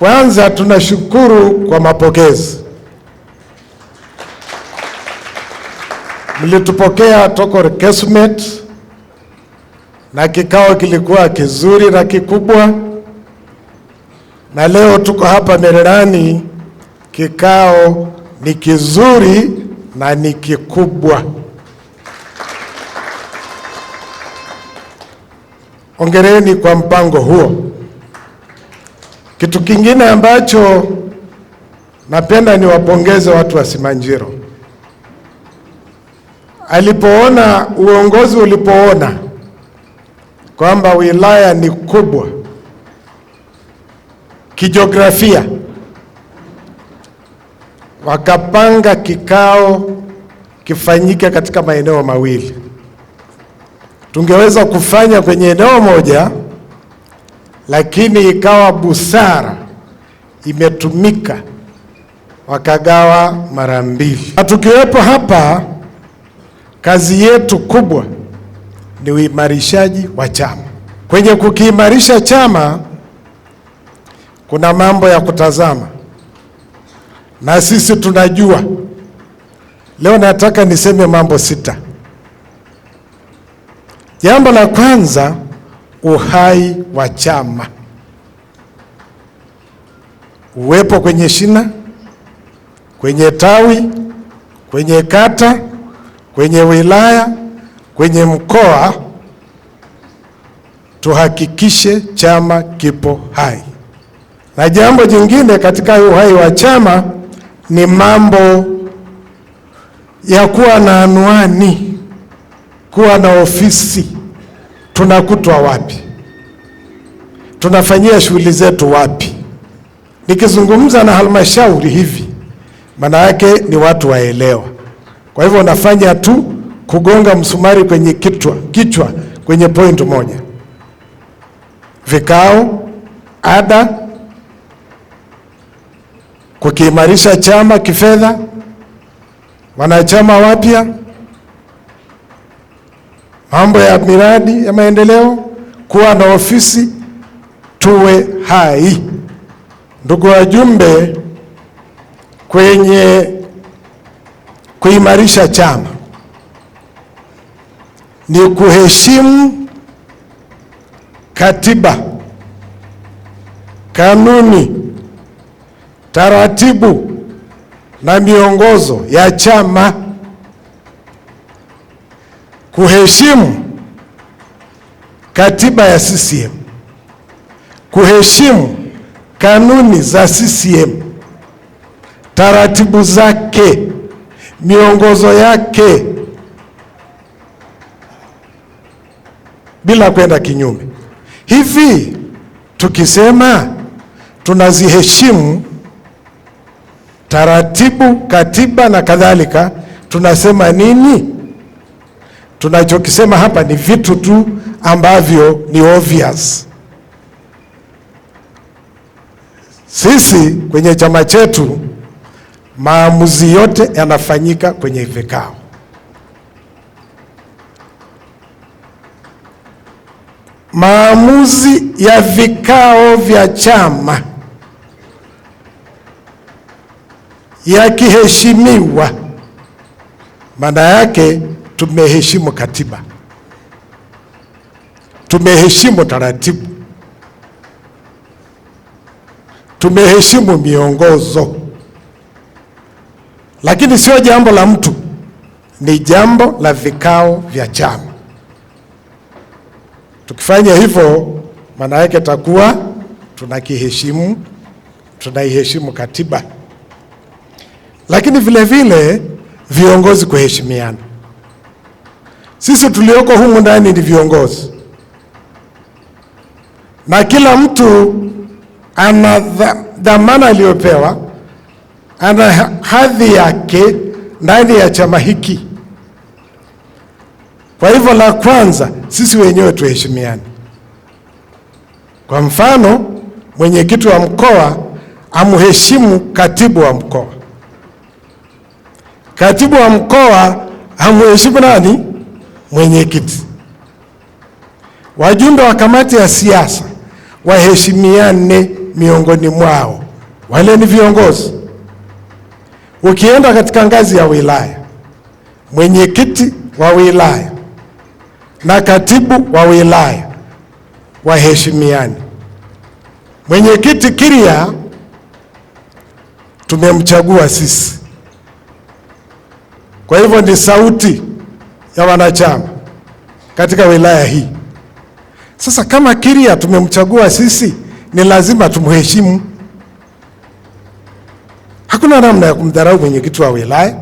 Kwanza tunashukuru kwa mapokezi. Mlitupokea toko Kesmet na kikao kilikuwa kizuri na kikubwa, na leo tuko hapa Mererani, kikao ni kizuri na ni kikubwa. Hongereni kwa mpango huo. Kitu kingine ambacho napenda niwapongeze watu wa Simanjiro. Alipoona uongozi ulipoona kwamba wilaya ni kubwa kijiografia, wakapanga kikao kifanyike katika maeneo mawili. Tungeweza kufanya kwenye eneo moja, lakini ikawa busara imetumika, wakagawa mara mbili. Na tukiwepo hapa, kazi yetu kubwa ni uimarishaji wa chama. Kwenye kukiimarisha chama kuna mambo ya kutazama, na sisi tunajua. Leo nataka niseme mambo 6. Jambo la kwanza, uhai wa chama. Uwepo kwenye shina, kwenye tawi, kwenye kata, kwenye wilaya, kwenye mkoa, tuhakikishe chama kipo hai. Na jambo jingine katika uhai wa chama ni mambo ya kuwa na anwani, kuwa na ofisi. Tunakutwa wapi? Tunafanyia shughuli zetu wapi? Nikizungumza na halmashauri hivi, maana yake ni watu waelewa. Kwa hivyo nafanya tu kugonga msumari kwenye kichwa kwenye point moja. Vikao, ada, kukiimarisha chama kifedha, wanachama wapya, mambo ya miradi ya maendeleo, kuwa na ofisi, tuwe hai. Ndugu wajumbe, kwenye kuimarisha chama ni kuheshimu katiba, kanuni, taratibu na miongozo ya chama, kuheshimu katiba ya CCM, kuheshimu kanuni za CCM, taratibu zake, miongozo yake, bila kwenda kinyume. Hivi tukisema tunaziheshimu taratibu, katiba na kadhalika, tunasema nini? Tunachokisema hapa ni vitu tu ambavyo ni obvious. Sisi kwenye chama chetu maamuzi yote yanafanyika kwenye vikao. Maamuzi ya vikao vya chama yakiheshimiwa, maana yake tumeheshimu katiba, tumeheshimu taratibu, tumeheshimu miongozo. Lakini sio jambo la mtu, ni jambo la vikao vya chama. Tukifanya hivyo, maana yake takuwa tunakiheshimu, tunaiheshimu katiba. Lakini vile vile viongozi kuheshimiana. Sisi tulioko humu ndani ni viongozi, na kila mtu ana dhamana aliyopewa, ana hadhi yake ndani ya chama hiki. Kwa hivyo la kwanza, sisi wenyewe tuheshimiane. Kwa mfano, mwenyekiti wa mkoa amheshimu katibu wa mkoa, katibu wa mkoa amheshimu nani? Mwenyekiti. Wajumbe wa kamati ya siasa waheshimiane. miongoni mwao. Wale ni viongozi. Ukienda katika ngazi ya wilaya, mwenyekiti wa wilaya na katibu wa wilaya waheshimiani. Mwenyekiti Kiria tumemchagua sisi, kwa hivyo ni sauti ya wanachama katika wilaya hii. Sasa kama Kiria tumemchagua sisi, ni lazima tumheshimu. Hakuna namna ya kumdharau mwenyekiti wa wilaya.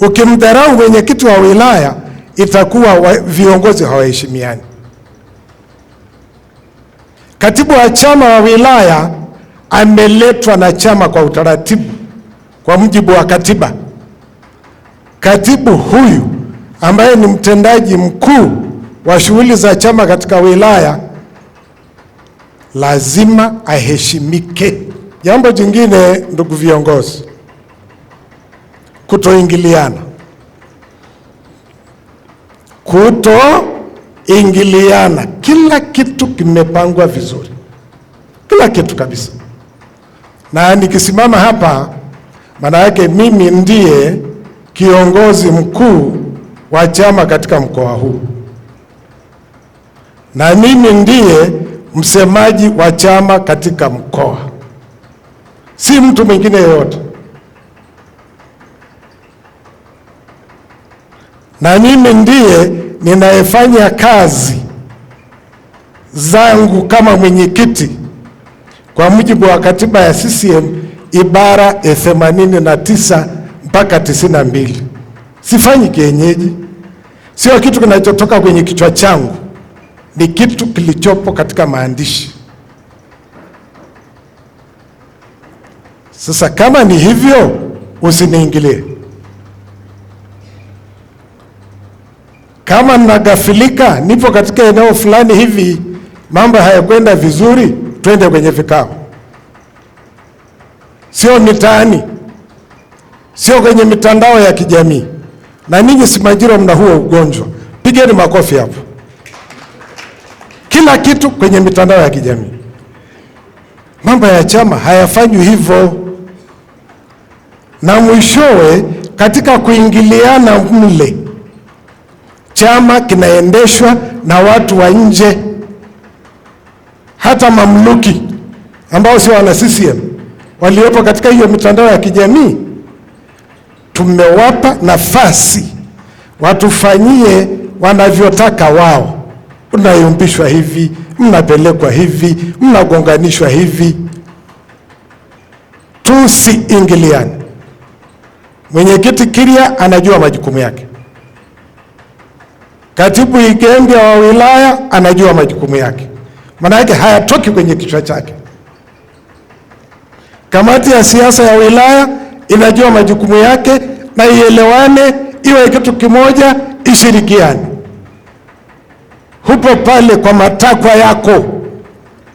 Ukimdharau mwenyekiti wa wilaya, itakuwa viongozi hawaheshimiani. Katibu wa chama wa wilaya ameletwa na chama kwa utaratibu, kwa mujibu wa katiba. Katibu huyu ambaye ni mtendaji mkuu wa shughuli za chama katika wilaya lazima aheshimike. Jambo jingine, ndugu viongozi, kutoingiliana. Kutoingiliana, kila kitu kimepangwa vizuri, kila kitu kabisa. Na nikisimama hapa, maana yake mimi ndiye kiongozi mkuu wa chama katika mkoa huu, na mimi ndiye msemaji wa chama katika mkoa, si mtu mwingine yeyote. Na mimi ndiye ninayefanya kazi zangu kama mwenyekiti kwa mujibu wa katiba ya CCM ibara ya 89 mpaka 92. Sifanyi kienyeji, sio kitu kinachotoka kwenye kichwa changu, ni kitu kilichopo katika maandishi. Sasa kama ni hivyo, usiniingilie. Kama nagafilika, nipo katika eneo fulani hivi, mambo hayakwenda vizuri, twende kwenye vikao, sio mitaani, sio kwenye mitandao ya kijamii. Na ninyi si Majiro, mna huo ugonjwa, pigeni makofi hapo. Kila kitu kwenye mitandao ya kijamii. Mambo ya chama hayafanywi hivyo. Na mwishowe, katika kuingiliana mle, chama kinaendeshwa na watu wa nje, hata mamluki ambao sio wana CCM waliopo katika hiyo mitandao ya kijamii. Tumewapa nafasi watufanyie wanavyotaka wao. Unayumbishwa hivi, mnapelekwa hivi, mnagonganishwa hivi. Tusiingiliane. Mwenyekiti Kiria anajua majukumu yake. Katibu Igembia wa wilaya anajua majukumu yake, maana yake hayatoki kwenye kichwa chake. Kamati ya siasa ya wilaya inajua majukumu yake, na ielewane, iwe kitu kimoja, ishirikiane. Hupo pale kwa matakwa yako,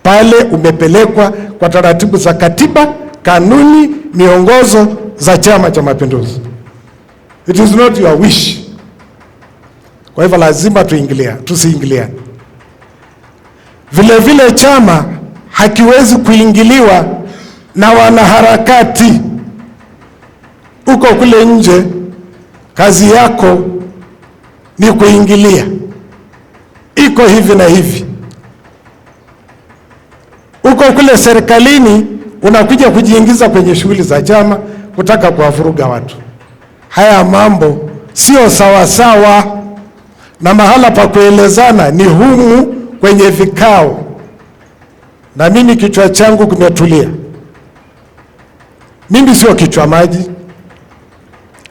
pale umepelekwa kwa taratibu za katiba, kanuni, miongozo za Chama cha Mapinduzi. It is not your wish. Kwa hivyo lazima tusiingiliane. Vile vile chama hakiwezi kuingiliwa na wanaharakati. Uko kule nje, kazi yako ni kuingilia, iko hivi na hivi. Uko kule serikalini, unakuja kujiingiza kwenye shughuli za chama, kutaka kuwavuruga watu. Haya mambo sio sawa sawa, na mahala pa kuelezana ni humu kwenye vikao. Na mimi kichwa changu kimetulia. Mimi sio kichwa maji,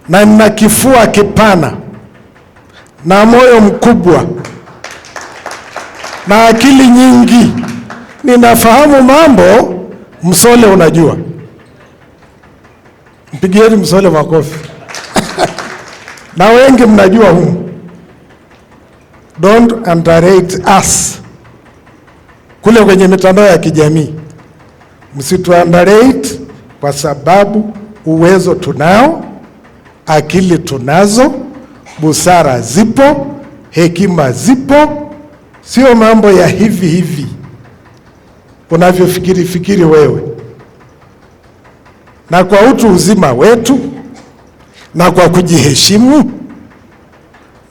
na nina kifua kipana na moyo mkubwa na akili nyingi. Ninafahamu mambo. Msole unajua, mpigieni Msole makofi. Na wengi mnajua humu. Don't underrate us kule kwenye mitandao ya kijamii. Msitu underrate, kwa sababu uwezo tunao, akili tunazo, busara zipo, hekima zipo. Sio mambo ya hivi hivi. unavyofikiri wewe, na kwa utu uzima wetu na kwa kujiheshimu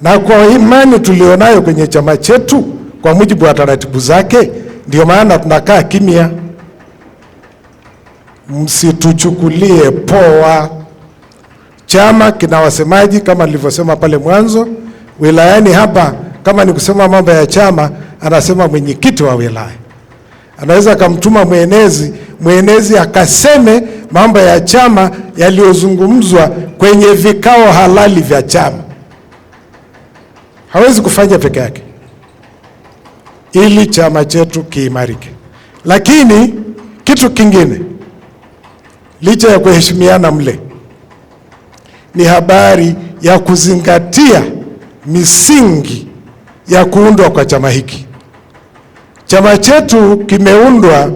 na kwa imani tulionayo kwenye chama chetu kwa mujibu wa taratibu zake, ndio maana tunakaa kimya. Msituchukulie poa. Chama kina wasemaji kama nilivyosema pale mwanzo. Wilayani hapa kama ni kusema mambo ya chama, anasema mwenyekiti wa wilaya. Anaweza kumtuma mwenezi akaseme mambo ya chama yaliyozungumzwa kwenye vikao halali vya chama. Hawezi kufanya peke yake ili chama chetu kiimarike. Lakini kitu kingine, licha ya kuheshimiana mle, ni habari ya kuzingatia misingi ya kuundwa kwa chama hiki. Chama chetu kimeundwa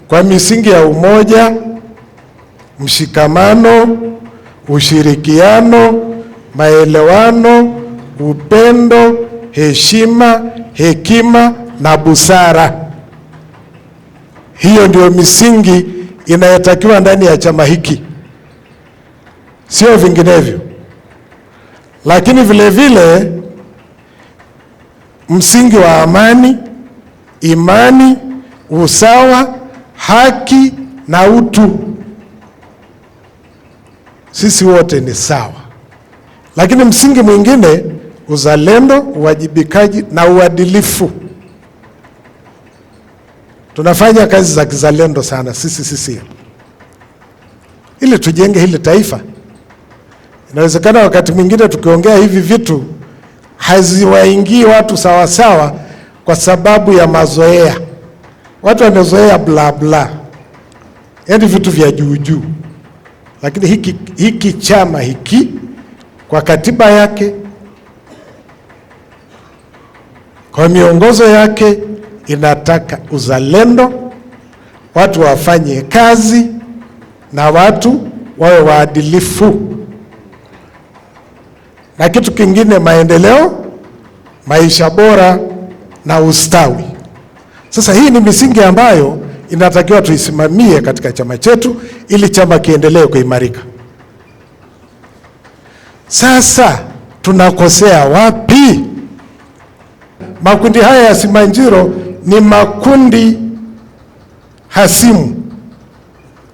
kwa misingi ya umoja, mshikamano, ushirikiano, maelewano, upendo, heshima, hekima na busara. Hiyo ndio misingi inayotakiwa ndani ya chama hiki, sio vinginevyo. Lakini vile vile msingi wa amani, imani, usawa, haki na utu. Sisi wote ni sawa. Lakini msingi mwingine, uzalendo, uwajibikaji na uadilifu. Tunafanya kazi za kizalendo sana sisi ili tujenge hili taifa. Inawezekana wakati mwingine tukiongea hivi vitu haziwaingii watu sawa sawa kwa sababu ya mazoea. Watu wamezoea bla bla, yaani vitu vya juu juu. Lakini hiki chama hiki kwa katiba yake, kwa miongozo yake, inataka uzalendo, watu wafanye kazi na watu wawe waadilifu. Na kitu kingine, maendeleo, maisha bora na ustawi. Sasa hii ni misingi ambayo inatakiwa tuisimamie katika chama chetu ili chama kiendelee kuimarika. Sasa tunakosea wapi? Makundi haya ya Simanjiro ni makundi hasimu,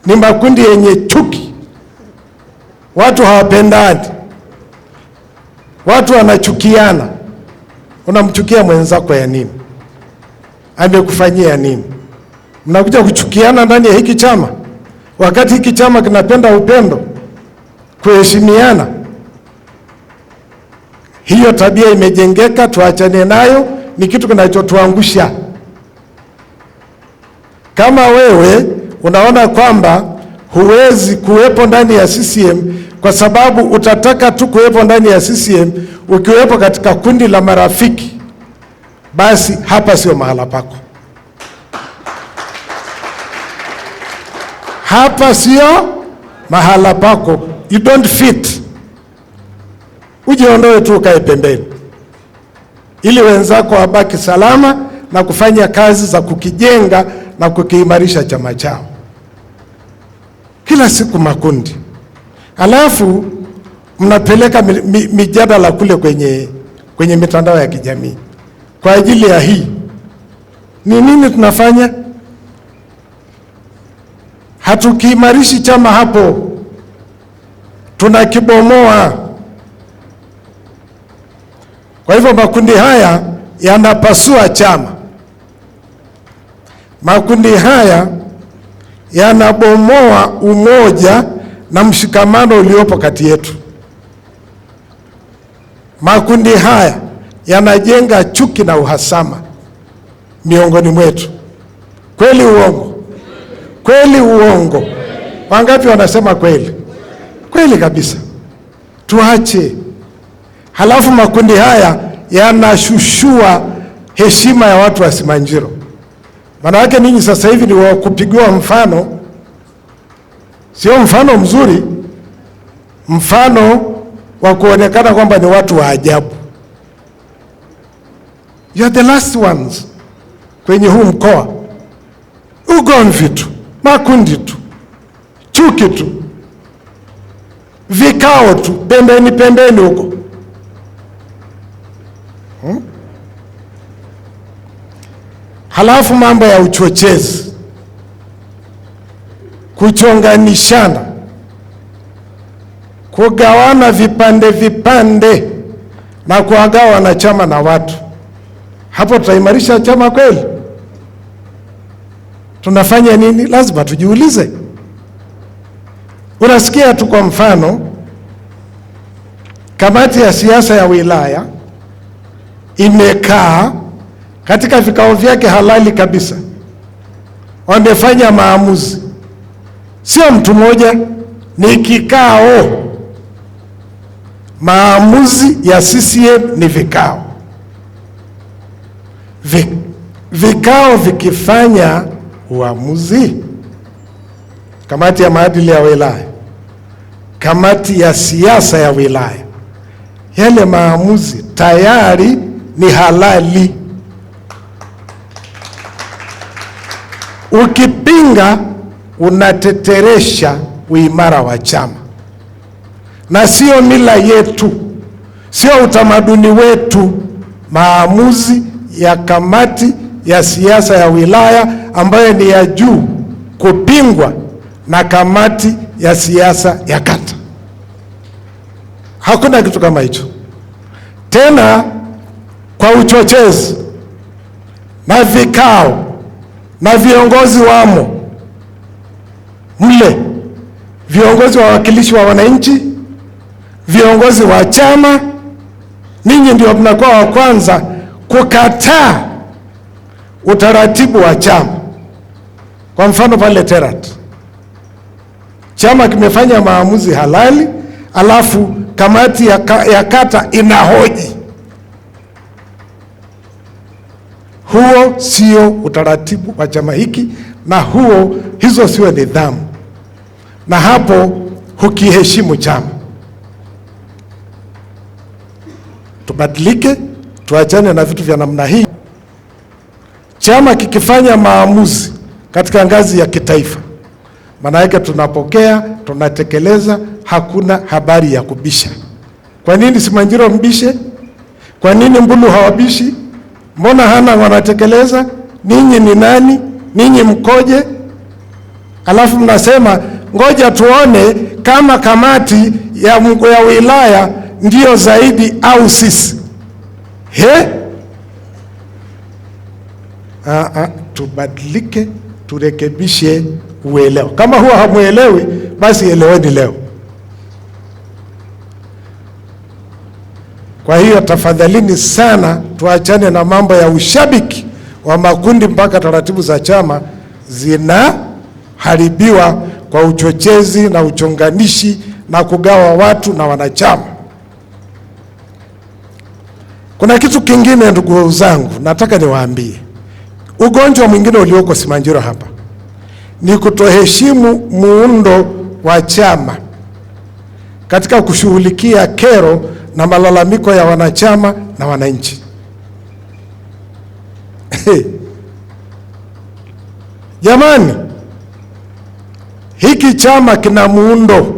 ni makundi yenye chuki. Watu hawapendani, watu wanachukiana. Unamchukia mwenzako ya nini? Amekufanyia nini? Mnakuja kuchukiana ndani ya hiki chama, wakati hiki chama kinapenda upendo, kuheshimiana. Hiyo tabia imejengeka, tuachane nayo, ni kitu kinachotuangusha. Kama wewe unaona kwamba huwezi kuwepo ndani ya CCM kwa sababu utataka tu kuwepo ndani ya CCM ukiwepo katika kundi la marafiki, basi hapa sio mahala pako. Hapa sio mahala pako. You don't fit. Ujiondoe tu, ukae pembeni ili wenzako wabaki salama na kufanya kazi za kukijenga na kukiimarisha chama chao. Kila siku makundi, alafu mnapeleka mijadala kule kwenye mitandao ya kijamii kwa ajili ya hii. Ni nini tunafanya? Hatukiimarishi chama hapo, tunakibomoa. Kwa hivyo makundi haya yanapasua chama. Makundi haya yanabomoa umoja na mshikamano uliopo kati yetu. Makundi haya yanajenga chuki na uhasama miongoni mwetu. Kweli uongo? Kweli uongo? Wangapi wanasema kweli? Kweli kabisa. Tuache. Halafu makundi haya yanashushua heshima ya watu wa Simanjiro. Maana yake ninyi sasa hivi ni wa kupigiwa mfano, sio mfano mzuri, mfano wa kuonekana kwamba ni watu wa ajabu. You are the last ones kwenye huu mkoa. ugomvi tu, makundi tu, chuki tu, vikao tu, pembeni huko. Halafu mambo ya uchochezi, kuchonganishana, kugawana vipande na kuwagawa wanachama na watu. Hapo tutaimarisha chama kweli? Tunafanya nini? Lazima tujiulize. Unasikia tu, kwa mfano, kamati ya siasa ya wilaya imekaa katika vikao vyake halali kabisa, wamefanya maamuzi. Sio mtu mmoja, ni kikao. Maamuzi ya CCM ni vikao. Vikao vikifanya uamuzi, kamati ya maadili ya wilaya, kamati ya siasa ya wilaya, yale maamuzi tayari ni halali. Ukipinga unateteresha uimara wa chama, na sio mila yetu, sio utamaduni wetu. Maamuzi ya kamati ya siasa ya wilaya ambayo ni ya juu kupingwa na kamati ya siasa ya kata. Hakuna kitu kama hicho. Tena kwa uchochezi na vikao na viongozi wamo mle, viongozi wa wawakilishi wa wananchi, viongozi wa chama. Ninyi ndio mnakuwa wa kwanza kukataa utaratibu wa chama. Kwa mfano pale Terat, chama kimefanya maamuzi halali, alafu kamati ya kata inahoji. Huo sio utaratibu wa chama hiki, na hizo sio nidhamu, na hapo hukiheshimu chama. Tubadilike, tuachane na vitu vya namna hii. Chama kikifanya maamuzi katika ngazi ya kitaifa, maana yake tunapokea, tunatekeleza, hakuna habari ya kubisha. Kwa nini Simanjiro mbishe? Kwa nini Mbulu hawabishi? Mbona hana wanatekeleza? Ninyi ni nani? Ninyi mkoje? Alafu mnasema ngoja tuone kama kamati ya wilaya ndio zaidi au sisi. Tubadilike, turekebishe uelewa. Kama huwa hamuelewi, basi eleweni leo. Kwa hiyo tafadhalini sana, tuachane na mambo ya ushabiki wa makundi mpaka taratibu za chama zinaharibiwa kwa uchochezi na uchonganishi na kugawa watu na wanachama. Kuna kitu kingine, ndugu zangu, nataka niwaambie. Ugonjwa mwingine ulioko Simanjiro hapa ni kutoheshimu muundo wa chama katika kushughulikia kero na malalamiko ya wanachama na wananchi. Jamani, hiki chama kina muundo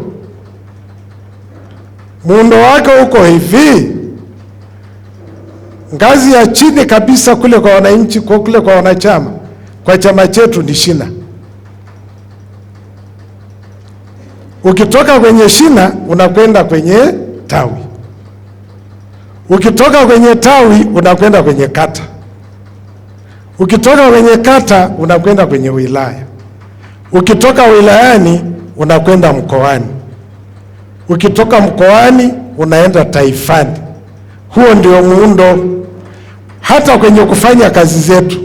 wake uko hivi. Ngazi ya chini kabisa kule kwa wananchi, kule kwa wanachama, kwa chama chetu ni shina. Ukitoka kwenye shina unakwenda kwenye tawi, ukitoka kwenye tawi unakwenda kwenye kata, ukitoka kwenye kata unakwenda kwenye wilaya, ukitoka wilayani unakwenda mkoani, ukitoka mkoani unaenda taifani. Huo ndio muundo. Hata kwenye kufanya kazi zetu,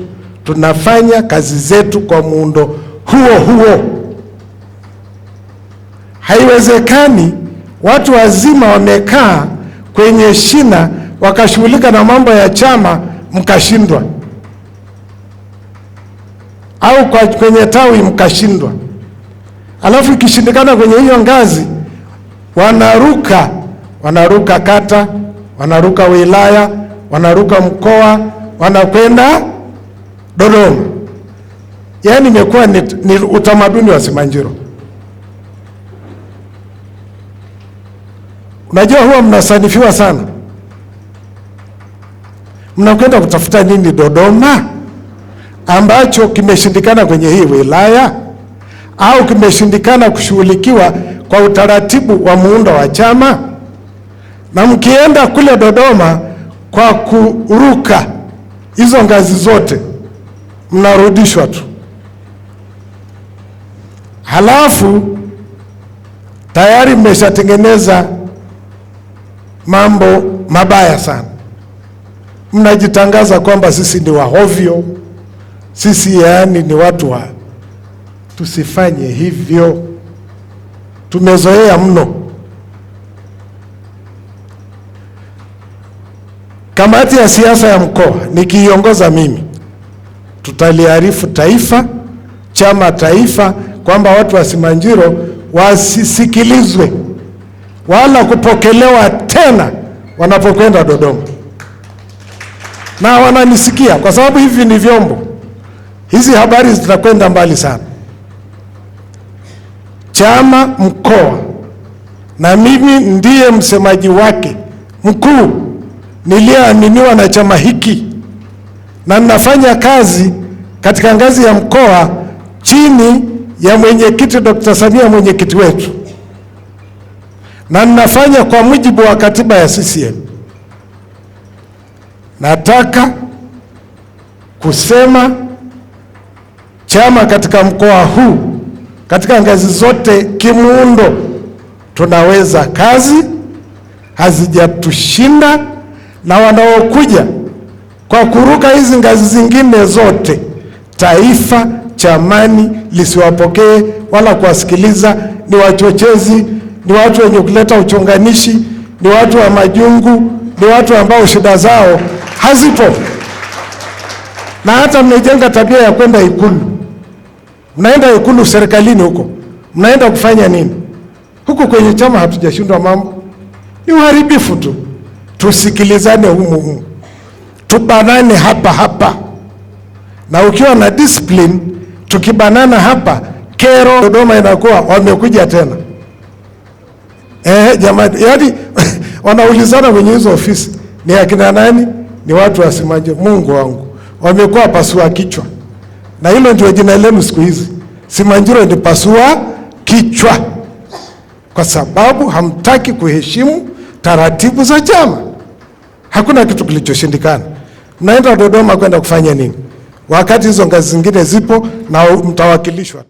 tunafanya kazi zetu kwa muundo huo. Haiwezekani watu wazima wamekaa kwenye shina wakashughulika na mambo ya chama mkashindwa, au kwenye tawi mkashindwa. Alafu ikishindikana kwenye hiyo ngazi, wanaruka kata, wanaruka wilaya, wanaruka mkoa, wanakwenda Dodoma. Yaani imekuwa ni utamaduni wa Simanjiro. Unajua huwa mnasanifiwa sana. Mnakwenda kutafuta nini Dodoma ambacho kimeshindikana kwenye hii wilaya, au kimeshindikana kushughulikiwa kwa utaratibu wa muundo wa chama? Na mkienda kule Dodoma kwa kuruka hizo ngazi zote, mnarudishwa tu. Halafu tayari mmeshatengeneza mambo mabaya sana. Mnajitangaza kwamba sisi ni wahovyo, sisi yaani ni watu wa, tusifanye hivyo, tumezoea mno. Kamati ya siasa ya mkoa nikiiongoza mimi, tutaliarifu taifa, chama taifa, kwamba watu wa Simanjiro wasisikilizwe wala kupokelewa tena wanapokwenda Dodoma. Na wananisikia kwa sababu hivi ni vyombo. Hizi habari zitakwenda mbali sana. Chama mkoa, na mimi ndiye msemaji wake mkuu niliyeaminiwa na chama hiki, na ninafanya kazi katika ngazi ya mkoa chini ya mwenyekiti Dr. Samia, mwenyekiti wetu, na ninafanya kwa mujibu wa katiba ya CCM. Nataka kusema chama katika mkoa huu, katika ngazi zote kimuundo, tunaweza kazi, hazijatushinda, na wanaokuja kwa kuruka hizi ngazi zingine zote, taifa chamani lisiwapokee wala kuwasikiliza. Ni wachochezi, ni watu wenye kuleta uchonganishi, ni watu wa majungu, ni watu ambao shida zao hazipo. Na hata mmejenga tabia ya kwenda Ikulu. Mnaenda Ikulu serikalini huko, mnaenda kufanya nini? Huko kwenye chama hatujashindwa mambo, ni uharibifu tu. Tusikilizane humu, tubanane hapa hapa, na ukiwa na discipline, tukibanana hapa, kero Dodoma inakuwa wamekuja tena. Jamani, yaani wanaulizana kwenye hizo ofisi, ni akina nani? Ni watu wa Simanjiro. Mungu wangu, wamekuwa pasua kichwa. Na hilo ndio jina lenu siku hizi, Simanjiro ni pasua kichwa, kwa sababu hamtaki kuheshimu taratibu za chama. Hakuna kitu kilichoshindikana. Mnaenda Dodoma kwenda kufanya nini, wakati hizo ngazi zingine zipo na mtawakilishwa tu?